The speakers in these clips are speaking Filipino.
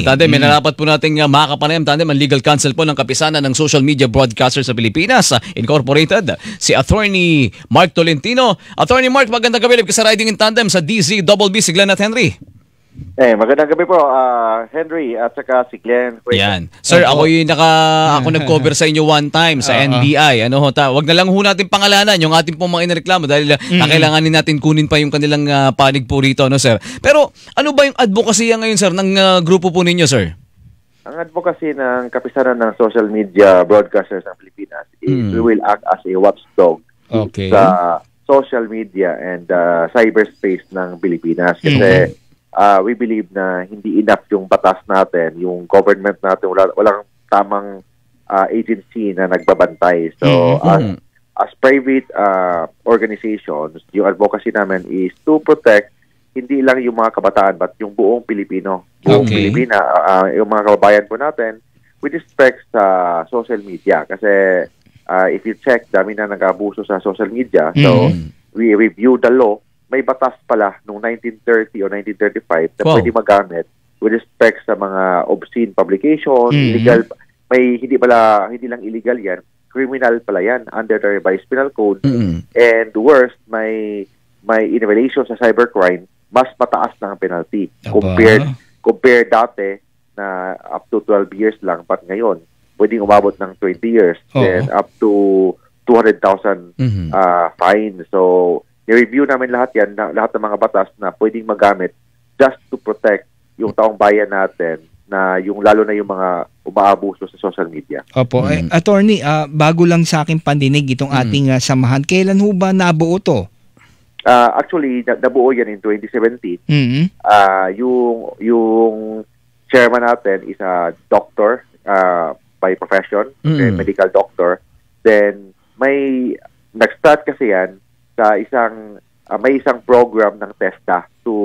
Tandem, may narapat po nating makapanayam, Tandem, ang legal counsel po ng Kapisanan ng Social Media Broadcasters sa Pilipinas, Incorporated, si Attorney Mark Tolentino. Attorney Mark, magandang gabi sa Riding in Tandem sa DZBB, si Glenn at Henry. Magandang gabi po, Henry at saka si Glenn. Yan. Sir, ako nag-cover sa inyo one time sa NBI. Wag na lang ho natin pangalanan yung ating pong mga inireklamo dahil kakailanganin natin kunin pa yung kanilang panig po rito, sir. Pero ano ba yung advocacy ngayon, sir, ng grupo po ninyo, sir? Ang advocacy ng Kapisanan ng Social Media Broadcasters ng Pilipinas is we will act as a watchdog sa social media and cyberspace ng Pilipinas. Kasi we believe na hindi enough yung batas natin, yung government natin, walang tamang agency na nagbabantay. So, as private organizations, yung advocacy namin is to protect hindi lang yung mga kabataan but yung buong Pilipino, buong Pilipina, yung mga kababayan po natin with respect sa social media. Kasi if you check, dami na nag-abuso sa social media. So, we review the law. May batas pala noong 1930 o 1935 na pwede magamit with respect sa mga obscene publication, illegal, hindi lang illegal yan, criminal pala yan under the revised penal code. And worst, may in relation sa cybercrime, mas mataas na ang penalty compared dati na up to 12 years lang, but ngayon pwedeng umabot ng 20 years and up to 200,000 fine. So i-review namin lahat yan, lahat ng mga batas na pwedeng magamit just to protect yung taong bayan natin na yung lalo na yung mga umaabuso sa social media. Opo. Attorney, bago lang sa aking pandinig itong ating samahan. Kailan ho ba nabuo to? Actually, nabuo yan in 2017. Yung chairman natin is a doctor by profession, medical doctor. Then, nag-start kasi yan sa may isang program ng TESDA to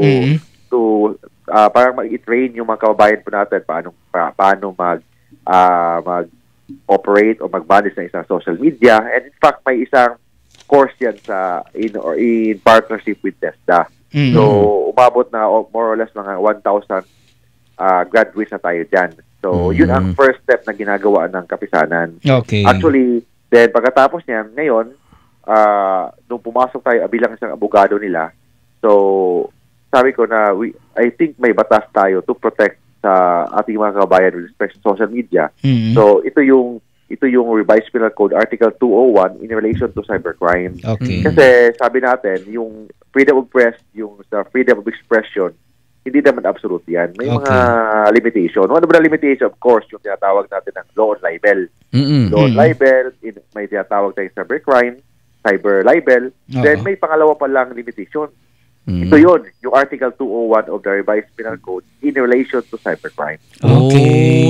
parang mag-i-train yung mga kababayan po natin paano mag-operate o mag-manage ng isang social media. And in fact, may isang course yan in partnership with TESDA. So, umabot na more or less mga 1,000 graduates na tayo dyan. So, yun ang first step na ginagawa ng Kapisanan. Actually, then pagkatapos niyan, ngayon, nung pumasok tayo bilang isang abogado nila, so sabi ko na I think may batas tayo to protect sa ating mga kababayan with respect to social media. So ito yung revised penal code article 201 in relation to cybercrime. Kasi sabi natin yung freedom of press, yung sa freedom of expression, hindi naman absolute yan. May mga limitation. Ano ba na limitation? Of course, yung tinatawag natin ng law on libel. Law on libel, may tinatawag tayong cybercrime, cyber libel, then may pangalawa pa lang limitation. Ito yun, yung Article 201 of the Revised Penal Code in relation to cybercrime.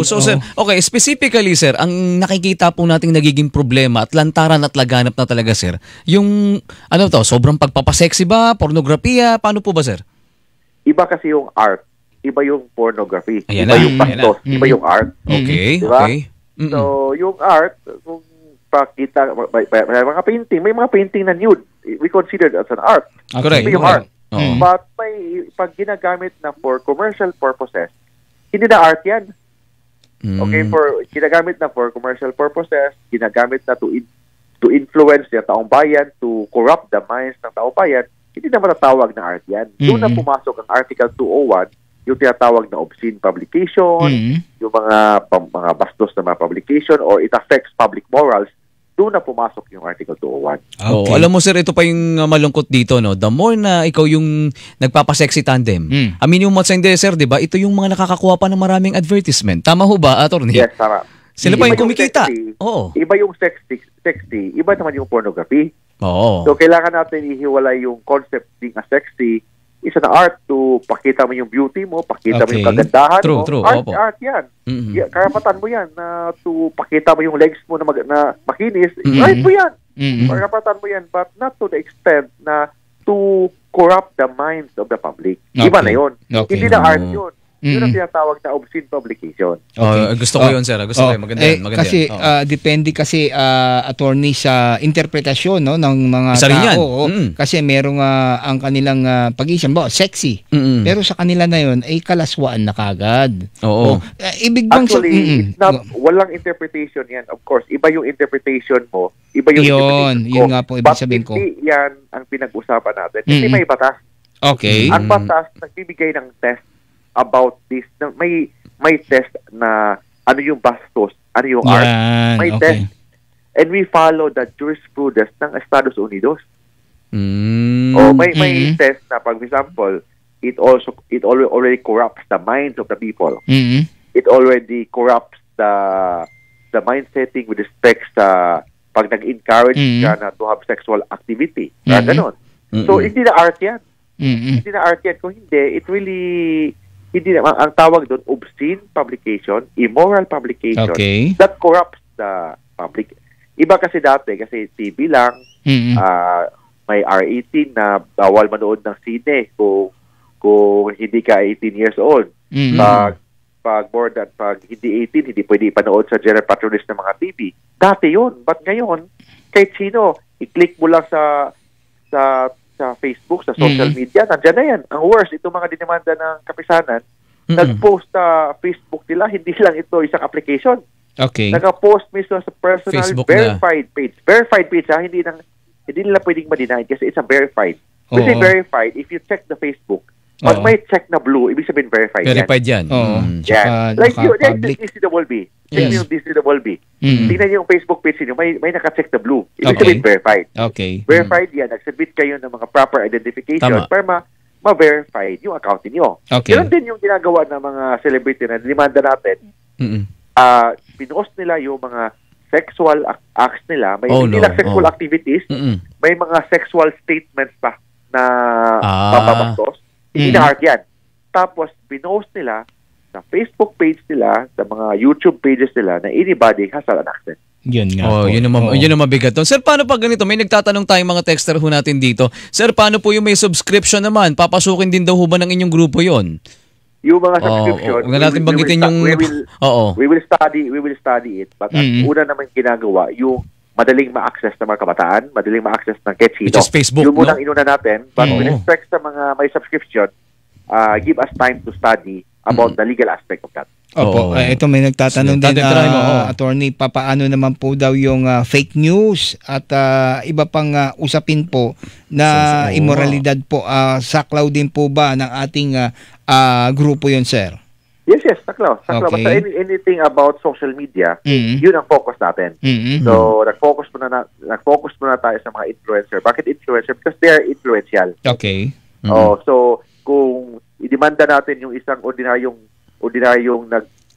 So sir, specifically sir, ang nakikita po nating nagiging problema at lantaran at laganap na talaga sir, yung sobrang pagpapasexy ba, pornografiya, paano po ba sir? Iba kasi yung art, iba yung pornography, iba yung bastos, iba yung art. Diba? So yung art, kung pakita, may mga painting, may mga painting na nude. We consider it as an art. Correct. Yung art. But pag ginagamit na for commercial purposes, hindi na art yan. Ginagamit na for commercial purposes, ginagamit na to influence yung taong bayan, to corrupt the minds ng taong bayan, hindi na matatawag na art yan. Doon na pumasok ang Article 201, yung tinatawag na obscene publication, yung mga bastos na mga publication, or it affects public morals, doon na pumasok yung Article 201. Alam mo sir, ito pa yung malungkot dito, no? The more na ikaw yung nagpapasexy tandem, aminin mo hindi sir, di ba? Ito yung mga nakakakuha pa ng maraming advertisement. Tama ho ba, attorney? Yes, tama. Sila pa yung kumikita. Iba yung sexy, iba naman yung pornography. So kailangan natin ihiwalay yung concept being a sexy is an art to pakita mo yung beauty mo, pakita mo yung kagandahan mo. True. Art yan. Karapatan mo yan na to pakita mo yung legs mo na makinis. Art mo yan. Karapatan mo yan, but not to the extent na to corrupt the minds of the public. Iba na yun. Hindi na art yun. Yun ang tinatawag na obscene publication. Gusto ko yun, sir. Gusto ko yun. Maganda yan. Maganda kasi, yan. depende kasi, attorney, sa interpretasyon, no, ng mga Isa rin yan. tao. Kasi merong ang kanilang pag-isip, sexy. Pero sa kanila na yun, ay kalaswaan na kagad. Oo. Ibig bang... Actually, walang interpretation yan. Of course, iba yung interpretation mo, iba yung interpretation ko. Yun nga po ibig sabihin ko. But hindi yan ang pinag-usapan natin. Kasi may batas. Okay. Ang batas, nagbibigay ng test about this. May test na ano yung bastos, ano yung art. May test. And we follow the jurisprudence ng Estados Unidos. May test na, for example, it already corrupts the minds of the people. It already corrupts the mindsetting with respect sa pag nag-encourage ka na to have sexual activity. Ganon. So, hindi na art yan. Hindi na art yan. Kung hindi, it really... Hindi na, ang tawag doon, obscene publication, immoral publication that corrupts the public. Iba kasi dati, kasi TV lang, may R18 na bawal manood ng sine kung hindi ka 18 years old. Pag hindi 18, hindi pwede ipanood sa general patronage ng mga TV. Dati yun. But ngayon, kahit sino, i-click mo lang sa Facebook, sa social media, nandiyan na yan. Ang worst, itong mga dinimanda ng kapisanan, nag-post sa Facebook nila, hindi lang ito isang application. Okay. Nag-post mismo sa personal Facebook verified page. Verified page, hindi nila pwedeng ma-deny kasi it's a verified. Kasi verified, if you check the Facebook, pag may check na blue, ibig sabihin verified yan. Yan. Like this is the Wolby. Check yung this is the Wolby. Tingnan yung Facebook page niyo, may naka-check na blue. Ibig sabihin verified. Okay. Verified yan. Nag-submit kayo ng mga proper identification para ma-verified yung account niyo. Okay. Yan din yung ginagawa ng mga celebrity na demanda natin. Pinost nila yung mga sexual acts nila. May hindi lang sexual activities. May mga sexual statements pa na papabastos. Hindi na art yan. Tapos, pinost nila sa Facebook page nila, sa mga YouTube pages nila na anybody has an access. Yun nga. Yun ang mabigat doon. Sir, paano pag ganito? May nagtatanong tayong mga texter ho natin dito. Sir, paano po yung may subscription naman? Papasukin din daw ho ba ng inyong grupo yon? Yung mga subscription, huwag natin banggitin yung... We will study it. But ang una naman ginagawa, yung madaling ma-access ng mga kabataan, madaling ma-access ng kahit sino. Which is Facebook, yung munang inuna natin. But with respect sa mga may subscription, give us time to study about the legal aspect of that. Opo, ito may nagtatanong din, attorney, papaano naman po daw yung fake news at iba pang usapin po na immoralidad po, saklaw din po ba ng ating grupo yun, sir? Yes, saklaw. Okay. Basta anything about social media, yun ang focus natin. So, nag-focus muna tayo sa mga influencer. Bakit influencer? Because they are influential. Okay. So, kung idemanda natin yung isang ordinaryong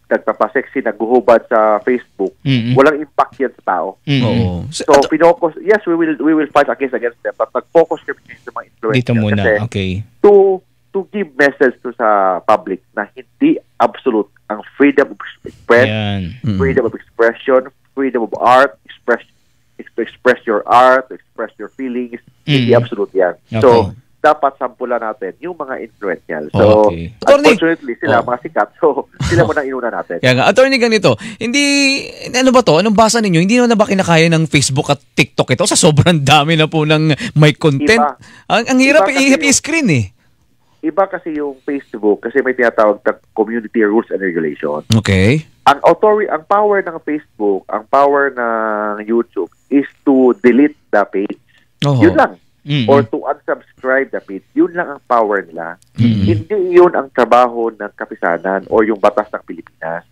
nagpapasexy, naghuhubad sa Facebook, walang impact yan sa tao. So, pinocus, yes, we will fight against them, but nag-focus kami sa mga influencer. Dito muna, okay. To give message to sa public na hindi absolute ang freedom of freedom of expression, freedom of art, express your art, express your feelings, hindi absolute yan. Okay. So, dapat sampulan natin yung mga influential. So, unfortunately, sila mga sikat. So, sila muna inuna natin. Kaya nga, attorney, ganito, ano ba to? Anong basa ninyo? Hindi naman na ba kinakaya ng Facebook at TikTok ito? Sa sobrang dami na po ng may content. Ang hirap i-screen eh. Iba kasi yung Facebook kasi may tinatawag na community rules and regulations. Okay. Ang power ng Facebook, ang power ng YouTube is to delete the page. Yun lang. Or to unsubscribe the page. Yun lang ang power nila. Hindi yun ang trabaho ng kapisanan or yung batas ng Pilipinas.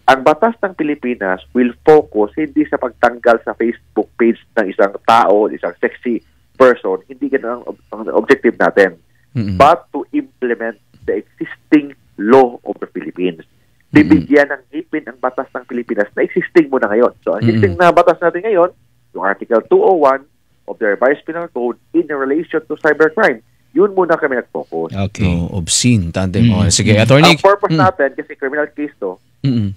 Ang batas ng Pilipinas will focus hindi sa pagtanggal sa Facebook page ng isang tao, isang sexy person. Hindi ganun ang objective natin. But to implement the existing law of the Philippines. Bibigyan ng ngipin ang batas ng Pilipinas na existing mo na ngayon. So, ang existing na batas natin ngayon, yung Article 201 of the Revised Penal Code in relation to cybercrime. Yun muna kami nag-focus. Okay. Obscene, tandem. Sige, attorney. Ang purpose natin, kasi criminal case to,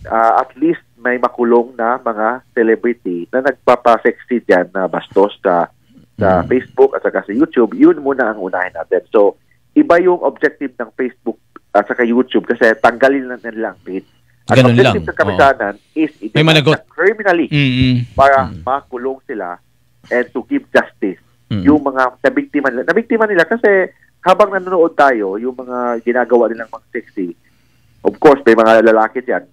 at least may makulong na mga celebrity na nagpapasexy dyan na bastos sa Facebook at saka sa YouTube. Yun muna ang unahin natin. So, iba yung objective ng Facebook at saka YouTube kasi tanggalin na nila ang page. At Ganun lang. objective ng kapisanan is May managot. criminally para makulong sila and to give justice yung mga nabiktima nila kasi habang nanonood tayo, yung mga ginagawa nilang mga sexy, of course, may mga lalaki diyan.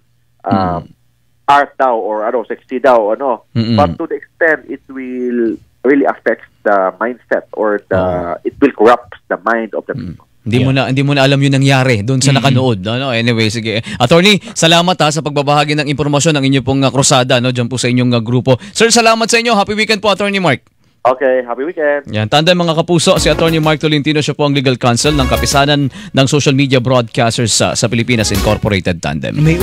Art daw or sexy daw, But to the extent it will really affect the mindset or it will corrupt the mind of the people. Hindi mo na alam yung nangyari doon sa nakanood. Anyway, sige. Attorney, salamat sa pagbabahagi ng impormasyon ng inyo pong krusada diyan po sa inyong grupo. Sir, salamat sa inyo. Happy weekend po, Attorney Mark. Okay, happy weekend. Yan, tandem mga kapuso, si Attorney Mark Tolentino, siya po ang legal counsel ng kapisanan ng social media broadcasters sa Pilipinas Incorporated Tandem. May